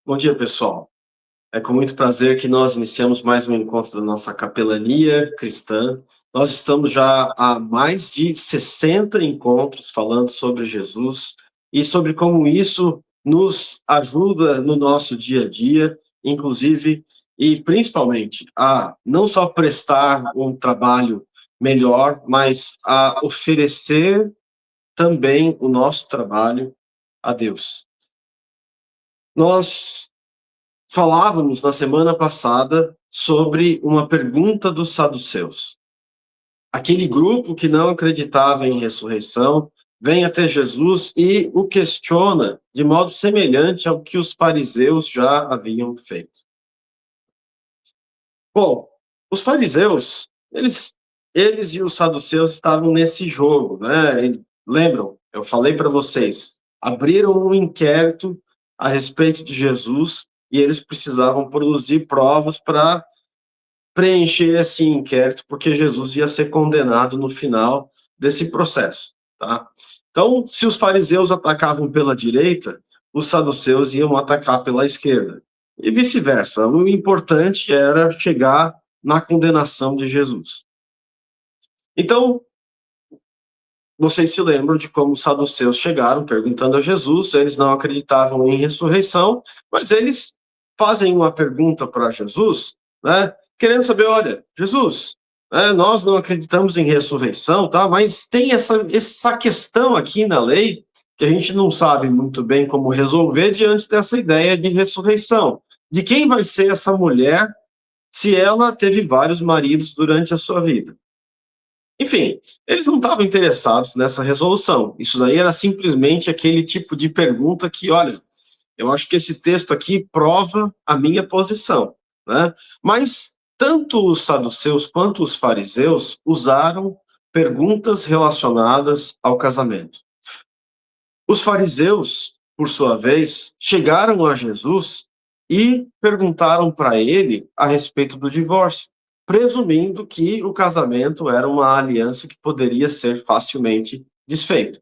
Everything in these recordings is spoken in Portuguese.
Bom dia, pessoal. É com muito prazer que nós iniciamos mais um encontro da nossa capelania cristã. Nós estamos já há mais de 60 encontros falando sobre Jesus e sobre como isso nos ajuda no nosso dia a dia, inclusive e principalmente a não só prestar um trabalho melhor, mas a oferecer também o nosso trabalho a Deus. Nós falávamos na semana passada sobre uma pergunta dos saduceus. Aquele grupo que não acreditava em ressurreição vem até Jesus e o questiona de modo semelhante ao que os fariseus já haviam feito. Bom, os fariseus, eles e os saduceus estavam nesse jogo, né? Lembram? Eu falei para vocês, abriram um inquérito a respeito de Jesus e eles precisavam produzir provas para preencher esse inquérito, porque Jesus ia ser condenado no final desse processo, tá? Então, se os fariseus atacavam pela direita, os saduceus iam atacar pela esquerda, e vice-versa. O importante era chegar na condenação de Jesus. Então, vocês se lembram de como os saduceus chegaram perguntando a Jesus, eles não acreditavam em ressurreição, mas eles fazem uma pergunta para Jesus, né, querendo saber, olha, Jesus, nós não acreditamos em ressurreição, tá, mas tem essa questão aqui na lei que a gente não sabe muito bem como resolver diante dessa ideia de ressurreição. De quem vai ser essa mulher se ela teve vários maridos durante a sua vida? Enfim, eles não estavam interessados nessa resolução. Isso daí era simplesmente aquele tipo de pergunta que, olha, eu acho que esse texto aqui prova a minha posição, né? Mas tanto os saduceus quanto os fariseus usaram perguntas relacionadas ao casamento. Os fariseus, por sua vez, chegaram a Jesus e perguntaram para ele a respeito do divórcio, presumindo que o casamento era uma aliança que poderia ser facilmente desfeita.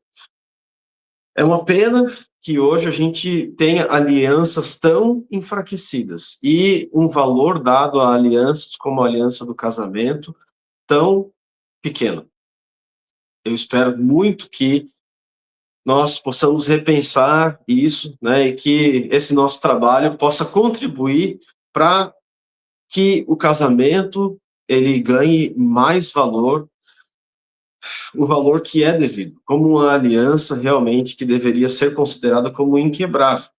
É uma pena que hoje a gente tenha alianças tão enfraquecidas e um valor dado a alianças como a aliança do casamento tão pequeno. Eu espero muito que nós possamos repensar isso, né, e que esse nosso trabalho possa contribuir para que o casamento ele ganhe mais valor, o valor que é devido, como uma aliança realmente que deveria ser considerada como inquebrável.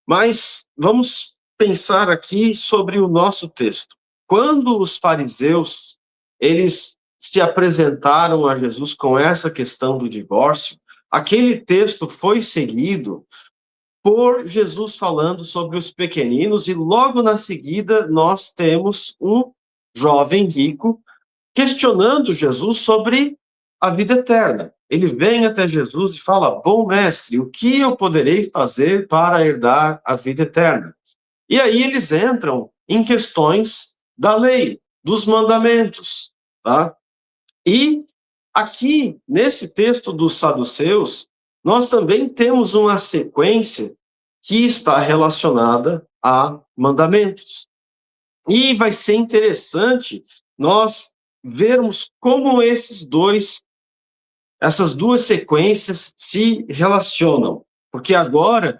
Mas vamos pensar aqui sobre o nosso texto. Quando os fariseus eles se apresentaram a Jesus com essa questão do divórcio, aquele texto foi seguido por Jesus falando sobre os pequeninos, e logo na seguida nós temos um jovem rico questionando Jesus sobre a vida eterna. Ele vem até Jesus e fala: Bom mestre, o que eu poderei fazer para herdar a vida eterna? E aí eles entram em questões da lei, dos mandamentos, tá? E aqui, nesse texto dos saduceus, nós também temos uma sequência que está relacionada a mandamentos. E vai ser interessante nós vermos como essas duas sequências se relacionam, porque agora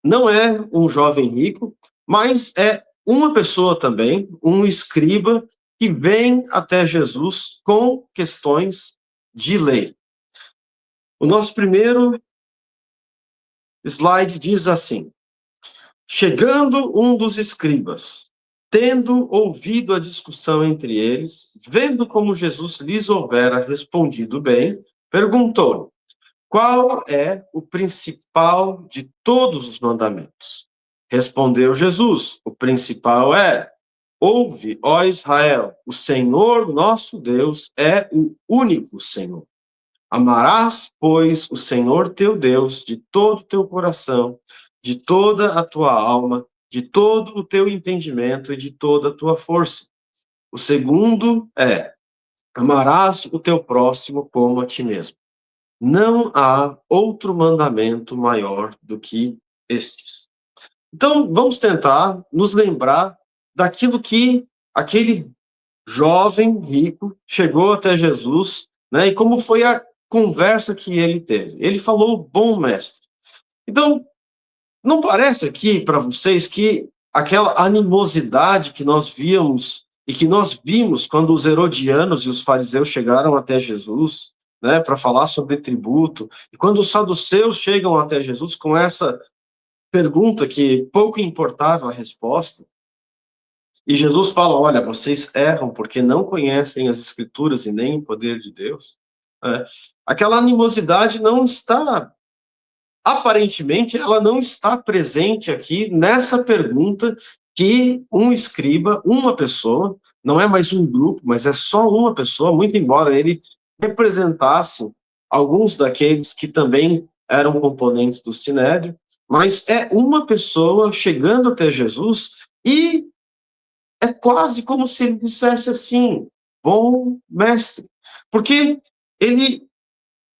não é um jovem rico, mas é uma pessoa também, um escriba, que vem até Jesus com questões de lei. O nosso primeiro slide diz assim: chegando um dos escribas, tendo ouvido a discussão entre eles, vendo como Jesus lhes houvera respondido bem, perguntou-lhe: qual é o principal de todos os mandamentos? Respondeu Jesus: o principal é: ouve, ó Israel, o Senhor nosso Deus é o único Senhor. Amarás, pois, o Senhor teu Deus de todo o teu coração, de toda a tua alma, de todo o teu entendimento e de toda a tua força. O segundo é: amarás o teu próximo como a ti mesmo. Não há outro mandamento maior do que estes. Então, vamos tentar nos lembrar daquilo que aquele jovem rico chegou até Jesus, né? E como foi a conversa que ele teve. Ele falou, bom mestre. Então, não parece aqui para vocês que aquela animosidade que nós víamos e que nós vimos quando os herodianos e os fariseus chegaram até Jesus, né, para falar sobre tributo, e quando os saduceus chegam até Jesus com essa pergunta que pouco importava a resposta, e Jesus fala: olha, vocês erram porque não conhecem as Escrituras e nem o poder de Deus. É, aquela animosidade não está, aparentemente, ela não está presente aqui nessa pergunta que um escriba, uma pessoa, não é mais um grupo, mas é só uma pessoa, muito embora ele representasse alguns daqueles que também eram componentes do Sinédrio, mas é uma pessoa chegando até Jesus e é quase como se ele dissesse assim: bom mestre, porque ele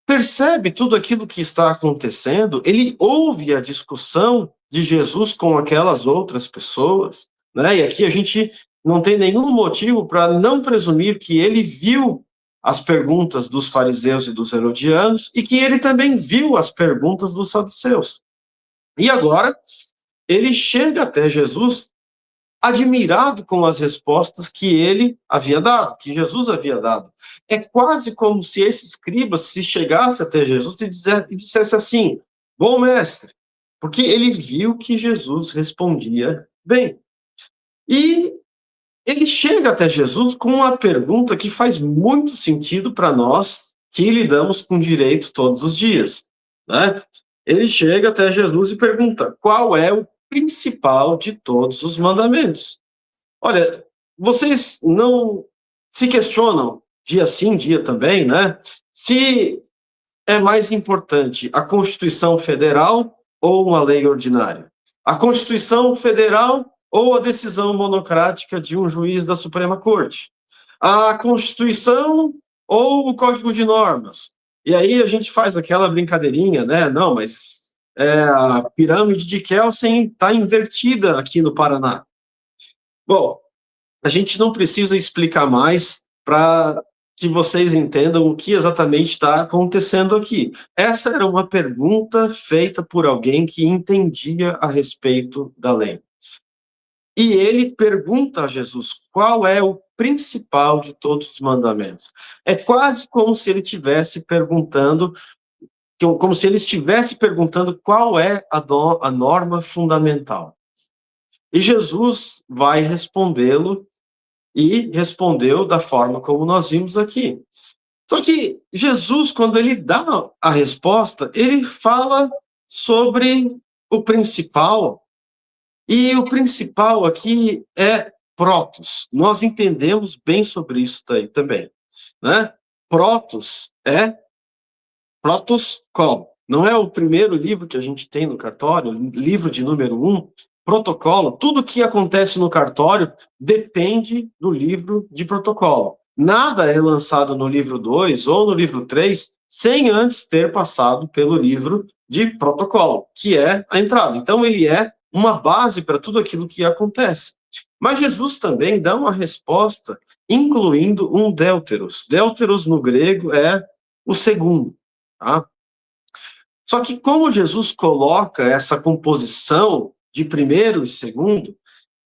percebe tudo aquilo que está acontecendo, ele ouve a discussão de Jesus com aquelas outras pessoas, né? E aqui a gente não tem nenhum motivo para não presumir que ele viu as perguntas dos fariseus e dos herodianos e que ele também viu as perguntas dos saduceus. E agora ele chega até Jesus admirado com as respostas que ele havia dado, que Jesus havia dado. É quase como se esse escriba se chegasse até Jesus e dissesse assim: bom mestre, porque ele viu que Jesus respondia bem. E ele chega até Jesus com uma pergunta que faz muito sentido para nós que lidamos com direito todos os dias, né? Ele chega até Jesus e pergunta: qual é o principal de todos os mandamentos? Olha, vocês não se questionam, dia sim, dia também, né? Se é mais importante a Constituição Federal ou uma lei ordinária? A Constituição Federal ou a decisão monocrática de um juiz da Suprema Corte? A Constituição ou o Código de Normas? E aí a gente faz aquela brincadeirinha, né? Não, mas a pirâmide de Kelsen está invertida aqui no Paraná. Bom, a gente não precisa explicar mais para que vocês entendam o que exatamente está acontecendo aqui. Essa era uma pergunta feita por alguém que entendia a respeito da lei. E ele pergunta a Jesus qual é o principal de todos os mandamentos. É quase como se ele estivesse perguntando, como se ele estivesse perguntando qual é a norma fundamental. E Jesus vai respondê-lo e respondeu da forma como nós vimos aqui. Só que Jesus, quando ele dá a resposta, ele fala sobre o principal, e o principal aqui é protos. Nós entendemos bem sobre isso também, né? Protos é protocolo. Não é o primeiro livro que a gente tem no cartório, livro de número 1, protocolo. Tudo que acontece no cartório depende do livro de protocolo. Nada é lançado no livro 2 ou no livro 3 sem antes ter passado pelo livro de protocolo, que é a entrada. Então, ele é uma base para tudo aquilo que acontece. Mas Jesus também dá uma resposta incluindo um deuteros. Deuteros no grego é o segundo. Tá? Só que como Jesus coloca essa composição de primeiro e segundo,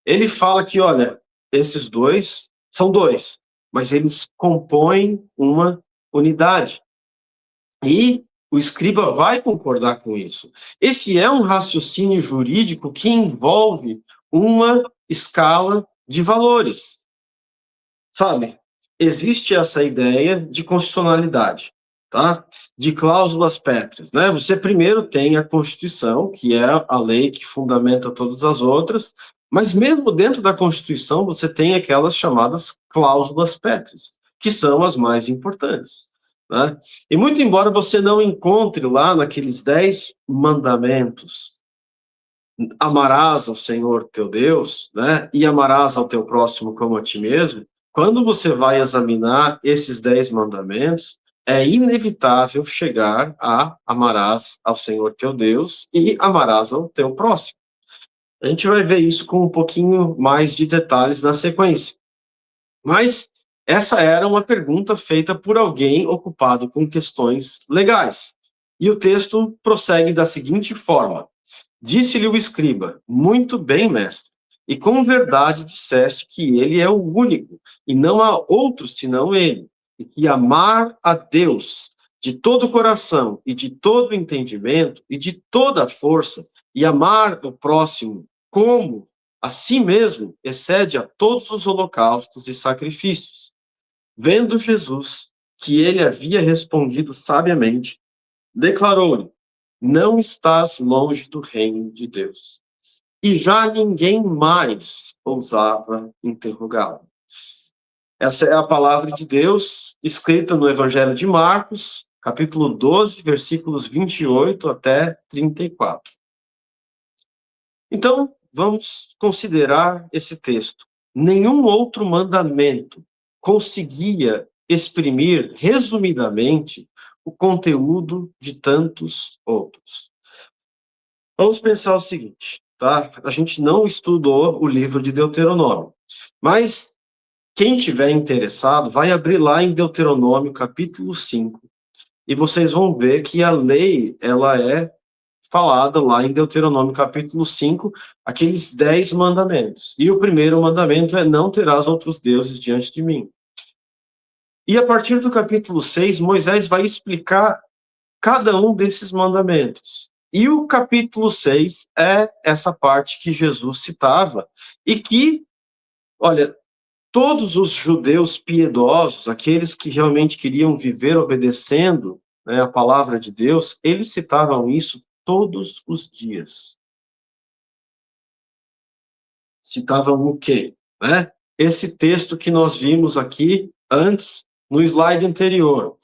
ele fala que, olha, esses dois são dois, mas eles compõem uma unidade. E o escriba vai concordar com isso. Esse é um raciocínio jurídico que envolve uma escala de valores. Sabe, existe essa ideia de constitucionalidade, tá? De cláusulas pétreas, né? Você primeiro tem a Constituição, que é a lei que fundamenta todas as outras, mas mesmo dentro da Constituição você tem aquelas chamadas cláusulas pétreas, que são as mais importantes, né? E muito embora você não encontre lá naqueles 10 mandamentos, amarás ao Senhor teu Deus, né? E amarás ao teu próximo como a ti mesmo. Quando você vai examinar esses 10 mandamentos, é inevitável chegar a amarás ao Senhor teu Deus e amarás ao teu próximo. A gente vai ver isso com um pouquinho mais de detalhes na sequência. Mas essa era uma pergunta feita por alguém ocupado com questões legais. E o texto prossegue da seguinte forma: Disse-lhe o escriba: Muito bem, mestre. E com verdade disseste que ele é o único, e não há outro senão ele. E que amar a Deus de todo o coração, e de todo o entendimento, e de toda a força, e amar o próximo como a si mesmo, excede a todos os holocaustos e sacrifícios. Vendo Jesus que ele havia respondido sabiamente, declarou-lhe: Não estás longe do reino de Deus. E já ninguém mais ousava interrogá-lo. Essa é a palavra de Deus escrita no Evangelho de Marcos, capítulo 12, versículos 28 até 34. Então, vamos considerar esse texto. Nenhum outro mandamento conseguia exprimir resumidamente o conteúdo de tantos outros. Vamos pensar o seguinte, tá? A gente não estudou o livro de Deuteronômio, mas quem tiver interessado vai abrir lá em Deuteronômio, capítulo 5, e vocês vão ver que a lei, ela é falada lá em Deuteronômio, capítulo 5, aqueles 10 mandamentos. E o primeiro mandamento é: não terás outros deuses diante de mim. E a partir do capítulo 6, Moisés vai explicar cada um desses mandamentos. E o capítulo 6 é essa parte que Jesus citava e que, olha, todos os judeus piedosos, aqueles que realmente queriam viver obedecendo, né, a palavra de Deus, eles citavam isso todos os dias. Citavam o quê? Né? Esse texto que nós vimos aqui antes, no slide anterior.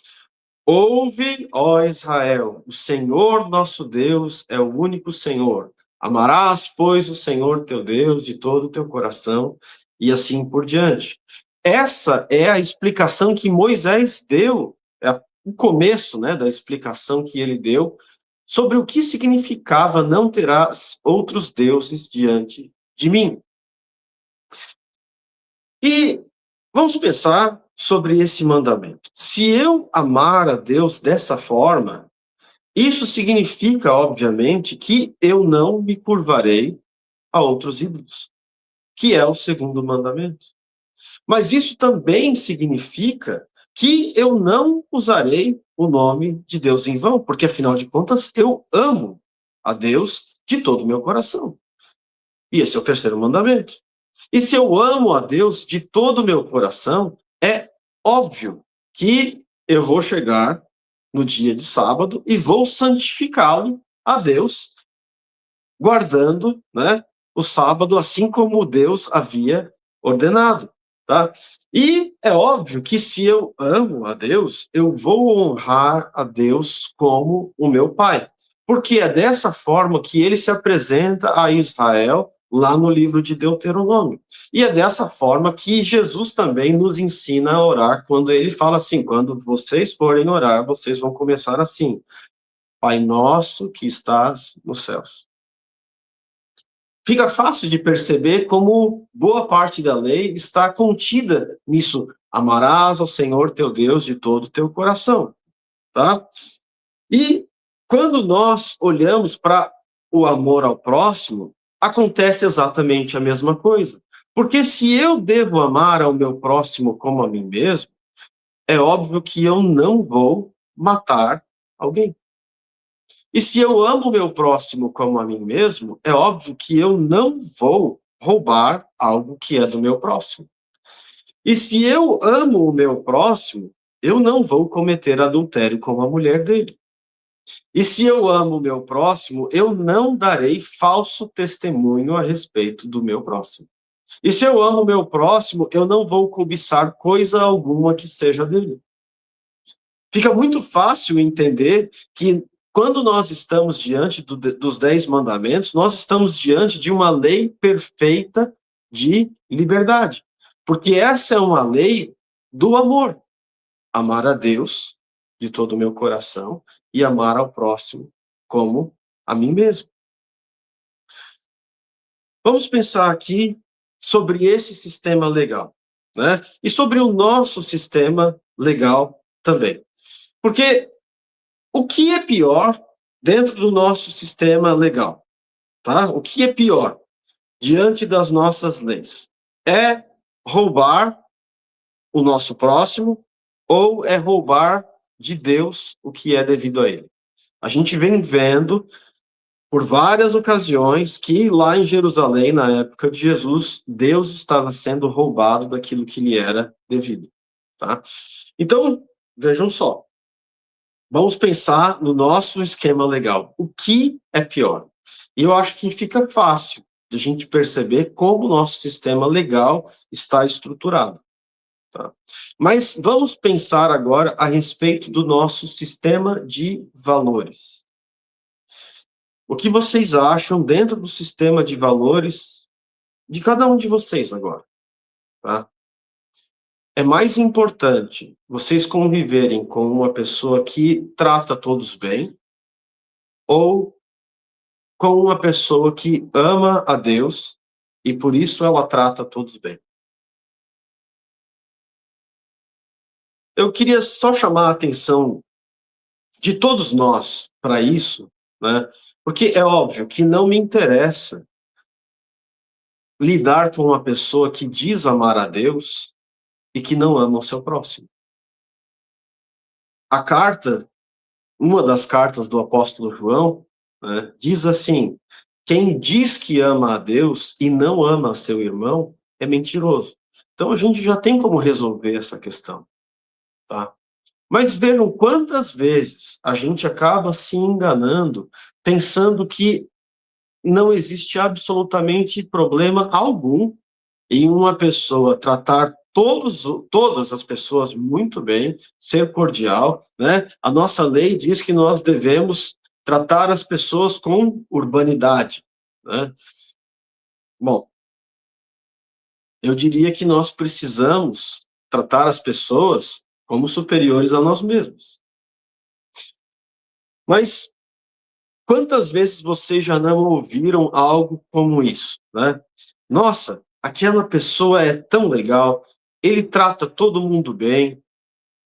Ouve, ó Israel, o Senhor nosso Deus é o único Senhor. Amarás, pois, o Senhor teu Deus de todo o teu coração, e assim por diante. Essa é a explicação que Moisés deu, é o começo, né, da explicação que ele deu sobre o que significava não terás outros deuses diante de mim. E vamos pensar sobre esse mandamento. Se eu amar a Deus dessa forma, isso significa, obviamente, que eu não me curvarei a outros ídolos, que é o segundo mandamento. Mas isso também significa que eu não usarei o nome de Deus em vão, porque afinal de contas eu amo a Deus de todo o meu coração. E esse é o terceiro mandamento. E se eu amo a Deus de todo o meu coração, é óbvio que eu vou chegar no dia de sábado e vou santificá-lo a Deus, guardando, né, o sábado assim como Deus havia ordenado, tá? E é óbvio que se eu amo a Deus, eu vou honrar a Deus como o meu Pai, porque é dessa forma que ele se apresenta a Israel lá no livro de Deuteronômio. E é dessa forma que Jesus também nos ensina a orar, quando ele fala assim: quando vocês forem orar, vocês vão começar assim: Pai nosso que estás nos céus. Fica fácil de perceber como boa parte da lei está contida nisso: amarás ao Senhor teu Deus de todo o teu coração, tá? E quando nós olhamos para o amor ao próximo, acontece exatamente a mesma coisa. Porque se eu devo amar ao meu próximo como a mim mesmo, é óbvio que eu não vou matar alguém. E se eu amo o meu próximo como a mim mesmo, é óbvio que eu não vou roubar algo que é do meu próximo. E se eu amo o meu próximo, eu não vou cometer adultério com a mulher dele. E se eu amo o meu próximo, eu não darei falso testemunho a respeito do meu próximo. E se eu amo o meu próximo, eu não vou cobiçar coisa alguma que seja dele. Fica muito fácil entender que quando nós estamos diante dos 10 mandamentos, nós estamos diante de uma lei perfeita de liberdade. Porque essa é uma lei do amor. Amar a Deus de todo o meu coração e amar ao próximo como a mim mesmo. Vamos pensar aqui sobre esse sistema legal, né? E sobre o nosso sistema legal também. Porque o que é pior dentro do nosso sistema legal, tá? O que é pior diante das nossas leis? É roubar o nosso próximo ou é roubar de Deus o que é devido a ele? A gente vem vendo por várias ocasiões que lá em Jerusalém, na época de Jesus, Deus estava sendo roubado daquilo que lhe era devido, tá? Então, vejam só, vamos pensar no nosso esquema legal. O que é pior? E eu acho que fica fácil de a gente perceber como o nosso sistema legal está estruturado. Tá? Mas vamos pensar agora a respeito do nosso sistema de valores. O que vocês acham dentro do sistema de valores de cada um de vocês agora, tá? É mais importante vocês conviverem com uma pessoa que trata todos bem ou com uma pessoa que ama a Deus e por isso ela trata todos bem? Eu queria só chamar a atenção de todos nós para isso, né? Porque é óbvio que não me interessa lidar com uma pessoa que diz amar a Deus e que não ama o seu próximo. A carta, uma das cartas do apóstolo João, né, diz assim: quem diz que ama a Deus e não ama seu irmão é mentiroso. Então a gente já tem como resolver essa questão, tá? Mas vejam quantas vezes a gente acaba se enganando, pensando que não existe absolutamente problema algum em uma pessoa tratar todas as pessoas muito bem, ser cordial, né? A nossa lei diz que nós devemos tratar as pessoas com urbanidade, né? Bom, eu diria que nós precisamos tratar as pessoas como superiores a nós mesmos. Mas quantas vezes vocês já não ouviram algo como isso, né? Nossa, aquela pessoa é tão legal, ele trata todo mundo bem,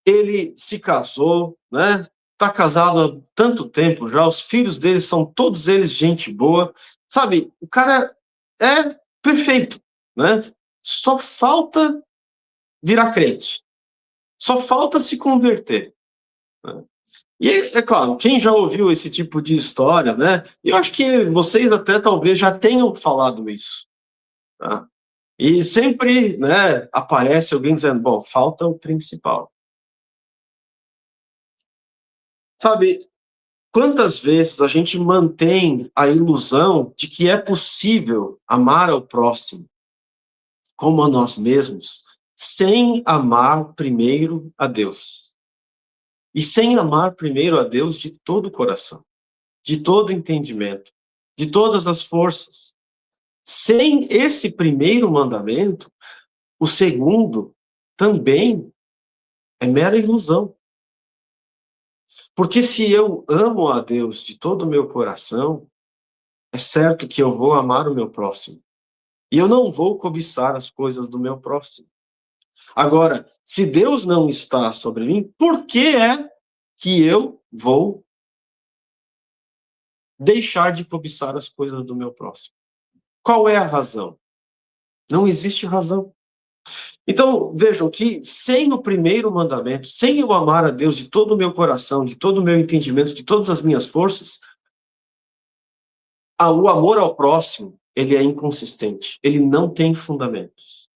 ele se casou, né? Tá casado há tanto tempo já, os filhos dele são todos eles gente boa, sabe? O cara é perfeito, né? Só falta virar crente, só falta se converter, né? E é claro, quem já ouviu esse tipo de história, né? Eu acho que vocês até talvez já tenham falado isso, tá? E sempre, né, aparece alguém dizendo, bom, falta o principal. Sabe, quantas vezes a gente mantém a ilusão de que é possível amar ao próximo como a nós mesmos, sem amar primeiro a Deus? E sem amar primeiro a Deus de todo o coração, de todo o entendimento, de todas as forças. Sem esse primeiro mandamento, o segundo também é mera ilusão. Porque se eu amo a Deus de todo o meu coração, é certo que eu vou amar o meu próximo. E eu não vou cobiçar as coisas do meu próximo. Agora, se Deus não está sobre mim, por que é que eu vou deixar de cobiçar as coisas do meu próximo? Qual é a razão? Não existe razão. Então, vejam que sem o primeiro mandamento, sem eu amar a Deus de todo o meu coração, de todo o meu entendimento, de todas as minhas forças, o amor ao próximo, ele é inconsistente, ele não tem fundamentos.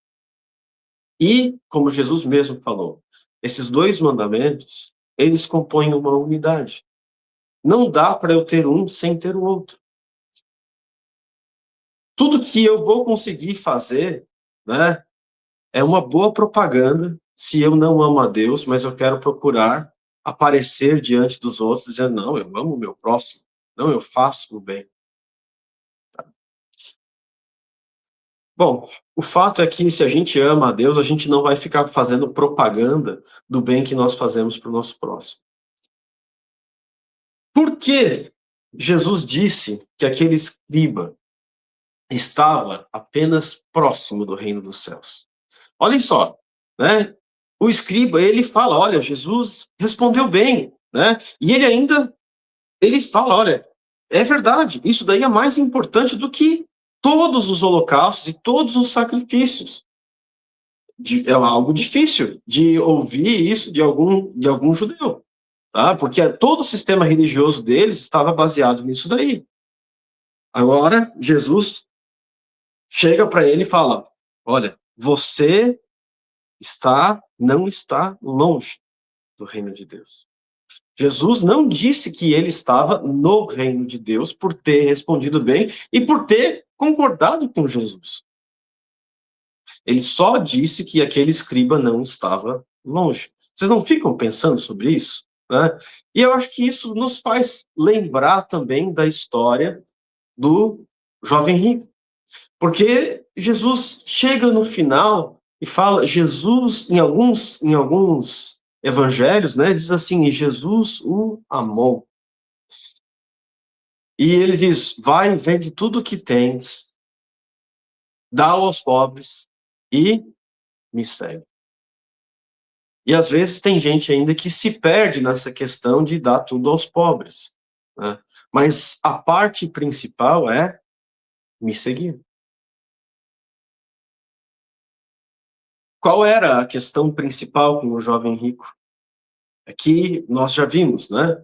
E, como Jesus mesmo falou, esses dois mandamentos, eles compõem uma unidade. Não dá para eu ter um sem ter o outro. Tudo que eu vou conseguir fazer, né, é uma boa propaganda se eu não amo a Deus, mas eu quero procurar aparecer diante dos outros dizendo, não, eu amo o meu próximo, não, eu faço o bem. Bom, o fato é que se a gente ama a Deus, a gente não vai ficar fazendo propaganda do bem que nós fazemos para o nosso próximo. Por que Jesus disse que aquele escriba estava apenas próximo do reino dos céus. Olhem só, né? O escriba, ele fala, olha, Jesus respondeu bem, né? E ele ainda, ele fala, olha, é verdade, isso daí é mais importante do que todos os holocaustos e todos os sacrifícios. É algo difícil de ouvir isso de algum judeu, tá? Porque todo o sistema religioso deles estava baseado nisso daí. Agora, Jesus chega para ele e fala, olha, você não está longe do reino de Deus. Jesus não disse que ele estava no reino de Deus por ter respondido bem e por ter concordado com Jesus. Ele só disse que aquele escriba não estava longe. Vocês não ficam pensando sobre isso? Né? E eu acho que isso nos faz lembrar também da história do jovem rico. Porque Jesus chega no final e fala, Jesus, em alguns evangelhos, né, diz assim, e Jesus o amou. E ele diz, vai, vende tudo o que tens, dá aos pobres e me segue. E às vezes tem gente ainda que se perde nessa questão de dar tudo aos pobres, né? Mas a parte principal é me seguir. Qual era a questão principal com o jovem rico? É que nós já vimos, né?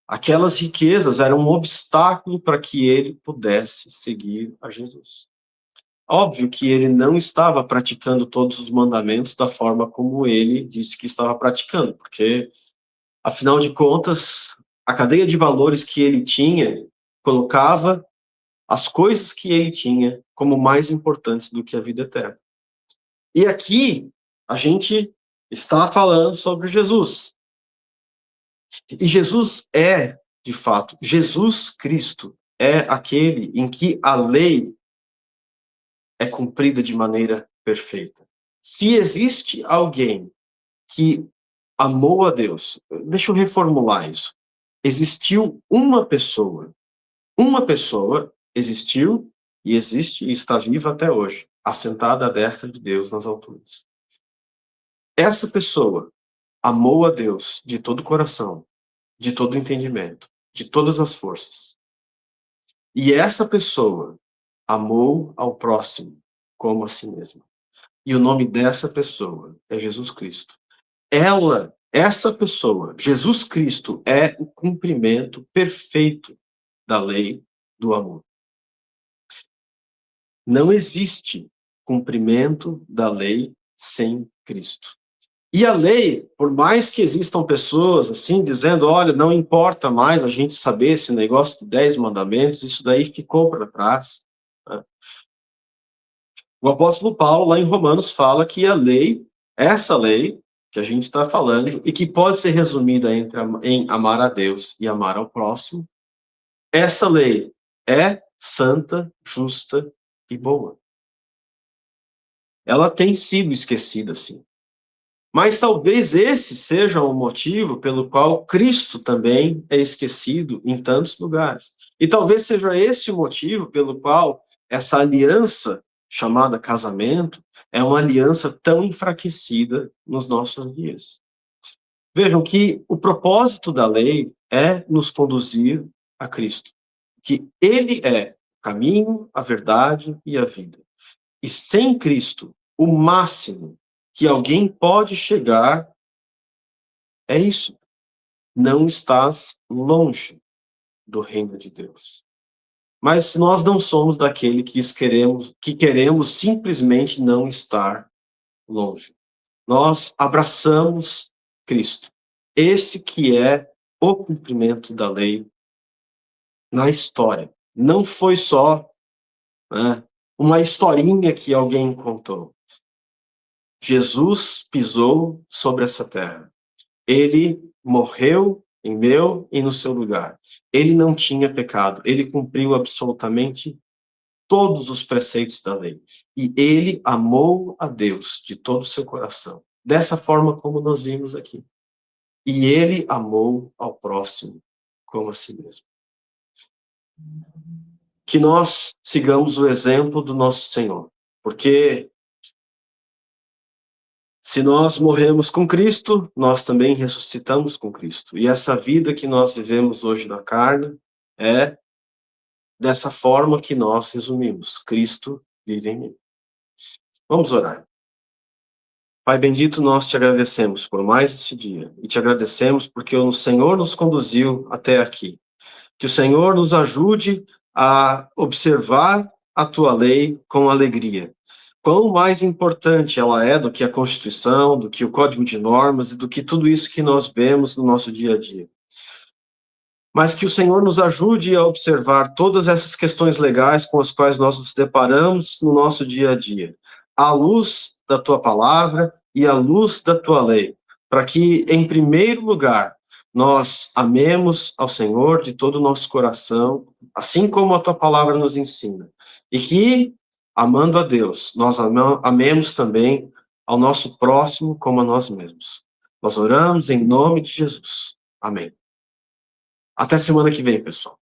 Aquelas riquezas eram um obstáculo para que ele pudesse seguir a Jesus. Óbvio que ele não estava praticando todos os mandamentos da forma como ele disse que estava praticando, porque, afinal de contas, a cadeia de valores que ele tinha colocava as coisas que ele tinha como mais importantes do que a vida eterna. E aqui a gente está falando sobre Jesus. E Jesus é, de fato, Jesus Cristo é aquele em que a lei é cumprida de maneira perfeita. Se existe alguém que amou a Deus, deixa eu reformular isso. Existiu uma pessoa existiu e existe e está viva até hoje, assentada à destra de Deus nas alturas. Essa pessoa amou a Deus de todo o coração, de todo o entendimento, de todas as forças. E essa pessoa amou ao próximo como a si mesma. E o nome dessa pessoa é Jesus Cristo. Essa pessoa, Jesus Cristo, é o cumprimento perfeito da lei do amor. Não existe cumprimento da lei sem Cristo. E a lei, por mais que existam pessoas assim dizendo, olha, não importa mais a gente saber esse negócio de 10 mandamentos, isso daí ficou para trás, né? O apóstolo Paulo, lá em Romanos, fala que a lei, essa lei que a gente está falando, e que pode ser resumida em amar a Deus e amar ao próximo, essa lei é santa, justa e boa. Ela tem sido esquecida, sim. Mas talvez esse seja o motivo pelo qual Cristo também é esquecido em tantos lugares. E talvez seja esse o motivo pelo qual essa aliança chamada casamento é uma aliança tão enfraquecida nos nossos dias. Vejam que o propósito da lei é nos conduzir a Cristo, que ele é o caminho, a verdade e a vida. E sem Cristo, o máximo que alguém pode chegar é isso. Não estás longe do reino de Deus. Mas nós não somos daquele que queremos simplesmente não estar longe. Nós abraçamos Cristo. Esse que é o cumprimento da lei na história. Não foi só, né, uma historinha que alguém contou. Jesus pisou sobre essa terra. Ele morreu em meu e no seu lugar. Ele não tinha pecado. Ele cumpriu absolutamente todos os preceitos da lei. E ele amou a Deus de todo o seu coração. Dessa forma como nós vimos aqui. E ele amou ao próximo como a si mesmo. que nós sigamos o exemplo do nosso Senhor, porque se nós morremos com Cristo, nós também ressuscitamos com Cristo. E essa vida que nós vivemos hoje na carne é dessa forma que nós resumimos: Cristo vive em mim. Vamos orar. Pai bendito, nós te agradecemos por mais esse dia e te agradecemos porque o Senhor nos conduziu até aqui. Que o Senhor nos ajude a observar a tua lei com alegria. Quão mais importante ela é do que a Constituição, do que o Código de Normas e do que tudo isso que nós vemos no nosso dia a dia. Mas que o Senhor nos ajude a observar todas essas questões legais com as quais nós nos deparamos no nosso dia a dia, à luz da tua palavra e à luz da tua lei, para que, em primeiro lugar, nós amemos ao Senhor de todo o nosso coração, assim como a tua palavra nos ensina, e que, amando a Deus, nós amemos também ao nosso próximo como a nós mesmos. Nós oramos em nome de Jesus. Amém. Até semana que vem, pessoal.